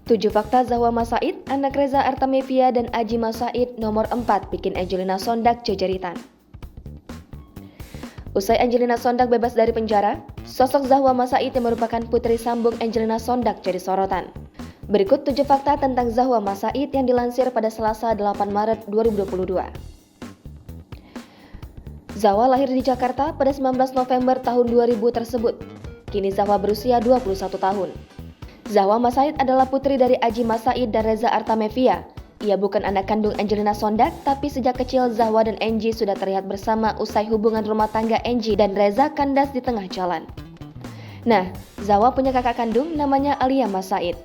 7 fakta Zahwa Masaid, anak Reza Artamevia dan Aji Masaid nomor 4 bikin Angelina Sondag jejeritan. Usai Angelina Sondag bebas dari penjara, sosok Zahwa Masaid yang merupakan putri sambung Angelina Sondag jadi sorotan. Berikut 7 fakta tentang Zahwa Masaid yang dilansir pada Selasa 8 Maret 2022. Zahwa lahir di Jakarta pada 19 November tahun 2000 tersebut. Kini Zahwa berusia 21 tahun. Zahwa Masaid adalah putri dari Aji Masaid dan Reza Artamevia. Ia bukan anak kandung Angelina Sondag, tapi sejak kecil Zahwa dan Angie sudah terlihat bersama usai hubungan rumah tangga Angie dan Reza kandas di tengah jalan. Nah, Zahwa punya kakak kandung namanya Alia Masaid.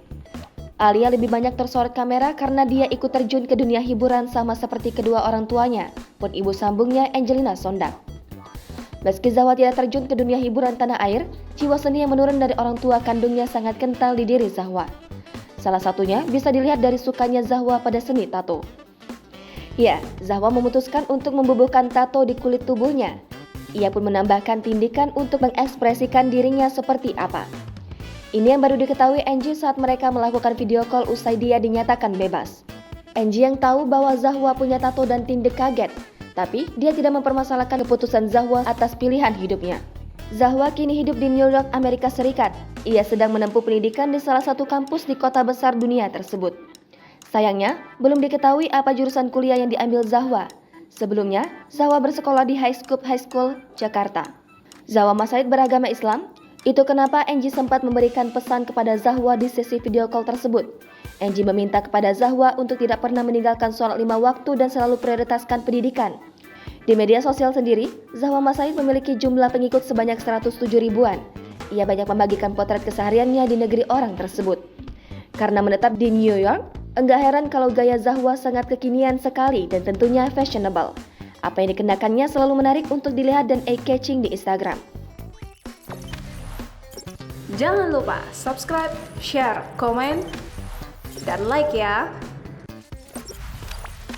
Alia lebih banyak tersorot kamera karena dia ikut terjun ke dunia hiburan sama seperti kedua orang tuanya, pun ibu sambungnya Angelina Sondag. Meski Zahwa tidak terjun ke dunia hiburan tanah air, jiwa seni yang menurun dari orang tua kandungnya sangat kental di diri Zahwa. Salah satunya bisa dilihat dari sukanya Zahwa pada seni tato. Ya, Zahwa memutuskan untuk membubuhkan tato di kulit tubuhnya. Ia pun menambahkan tindikan untuk mengekspresikan dirinya seperti apa. Ini yang baru diketahui Angie saat mereka melakukan video call usai dia dinyatakan bebas. Angie yang tahu bahwa Zahwa punya tato dan tindik kaget. Tapi dia tidak mempermasalahkan keputusan Zahwa atas pilihan hidupnya. Zahwa kini hidup di New York, Amerika Serikat. Ia sedang menempuh pendidikan di salah satu kampus di kota besar dunia tersebut. Sayangnya, belum diketahui apa jurusan kuliah yang diambil Zahwa. Sebelumnya, Zahwa bersekolah di High School, Jakarta. Zahwa Masaid beragama Islam. Itu kenapa Angie sempat memberikan pesan kepada Zahwa di sesi video call tersebut. Angie meminta kepada Zahwa untuk tidak pernah meninggalkan sholat 5 waktu dan selalu prioritaskan pendidikan. Di media sosial sendiri, Zahwa Masaid memiliki jumlah pengikut sebanyak 107 ribuan. Ia banyak membagikan potret kesehariannya di negeri orang tersebut. Karena menetap di New York, enggak heran kalau gaya Zahwa sangat kekinian sekali dan tentunya fashionable. Apa yang dikenakannya selalu menarik untuk dilihat dan eye-catching di Instagram. Jangan lupa subscribe, share, komen, dan like ya.